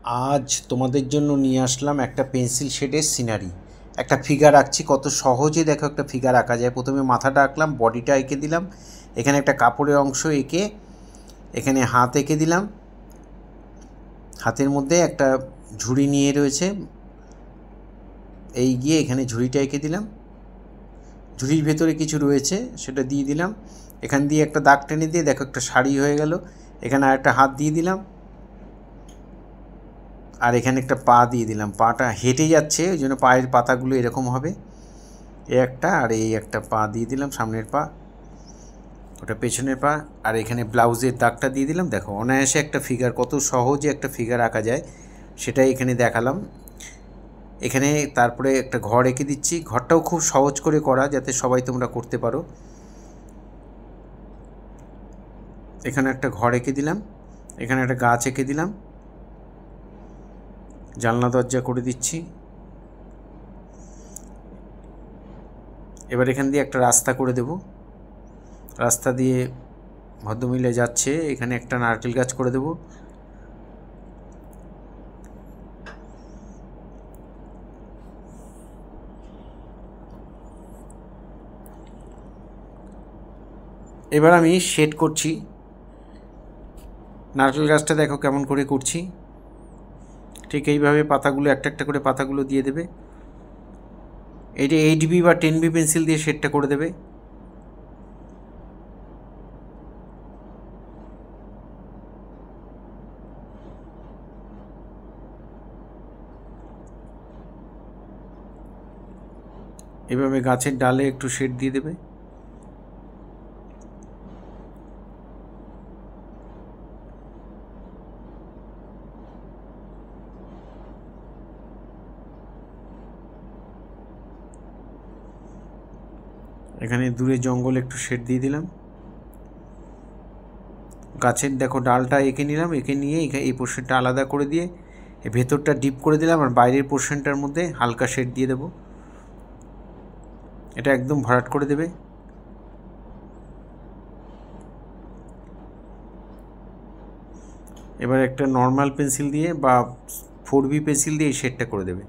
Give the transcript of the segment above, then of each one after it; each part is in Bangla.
আজ তোমাদের জন্য নিয়ে আসলাম একটা পেন্সিল শেডের সিনারি। একটা ফিগার আঁকছি, কত সহজে দেখো একটা ফিগার আঁকা যায়। প্রথমে মাথাটা আঁকলাম, বডিটা এঁকে দিলাম, এখানে একটা কাপড়ের অংশ এঁকে এখানে হাত এঁকে দিলাম, হাতের মধ্যে একটা ঝুড়ি নিয়ে রয়েছে, এই গিয়ে এখানে ঝুড়িটা এঁকে দিলাম, ঝুড়ির ভেতরে কিছু রয়েছে সেটা দিয়ে দিলাম, এখান দিয়ে একটা দাগ টেনে দিয়ে দেখো একটা শাড়ি হয়ে গেল। এখানে আরেকটা হাত দিয়ে দিলাম, আর এখানে একটা পা দিয়ে দিলাম, পাটা হেঁটে যাচ্ছে ওই জন্য পায়ের পাতাগুলো এরকম হবে, এই একটা আর এই একটা পা দিয়ে দিলাম, সামনের পা, ওটা পেছনের পা, আর এখানে ব্লাউজের দাগটা দিয়ে দিলাম। দেখো অনায়াসে একটা ফিগার, কত সহজে একটা ফিগার আঁকা যায় সেটাই এখানে দেখালাম। এখানে তারপরে একটা ঘর এঁকে দিচ্ছি, ঘরটাও খুব সহজ করে করা যাতে সবাই তোমরা করতে পারো। এখানে একটা ঘর এঁকে দিলাম, এখানে একটা গাছ এঁকে দিলাম, জানলা দরজা করে দিচ্ছি। এবার এখান দিয়ে একটা রাস্তা করে দেব, রাস্তা দিয়ে ভদ্রমহিলা যাচ্ছে, এখানে একটা নারকেল গাছ করে দেব। এবার আমি শেড করছি, নারকেল গাছটা দেখো কেমন করে করছি, ঠিক এইভাবে পাতাগুলো একটা একটা করে পাতাগুলো দিয়ে দেবে। এইটা 8B বা 10B পেন্সিল দিয়ে শেডটা করে দেবে। এভাবে গাছের ডালে একটু শেড দিয়ে দেবে। এখানে দূরে জঙ্গল একটু শেড দিয়ে দিলাম। গাছের দেখো ডালটা এঁকে নিলাম, এঁকে নিয়ে এই পোর্শনটা আলাদা করে দিয়ে এই ভেতরটা ডিপ করে দিলাম, আর বাইরের পোর্শনটার মধ্যে হালকা শেড দিয়ে দেবো। এটা একদম ভরাট করে দেবে। এবার একটা নর্মাল পেন্সিল দিয়ে বা 4B পেন্সিল দিয়ে এই শেডটা করে দেবে।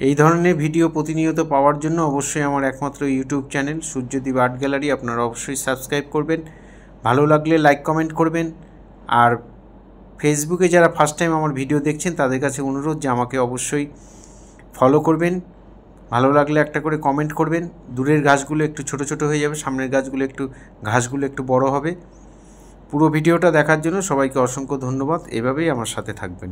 এই ধরনের ভিডিও প্রতিনিয়ত পাওয়ার জন্য অবশ্যই আমার একমাত্র YouTube channel Suryadip art gallery আপনারা অবশ্যই সাবস্ক্রাইব করবেন, ভালো লাগলে লাইক কমেন্ট করবেন। আর ফেসবুকে যারা ফার্স্ট টাইম আমার ভিডিও দেখছেন তাদের কাছে অনুরোধ যে আমাকে অবশ্যই ফলো করবেন, ভালো লাগলে একটা করে কমেন্ট করবেন। দূরের গাছগুলো একটু ছোট ছোট হয়ে যাবে, সামনের ঘাসগুলো একটু বড় হবে। পুরো ভিডিওটা দেখার জন্য সবাইকে অসংখ্য ধন্যবাদ, এভাবেই আমার সাথে থাকবেন।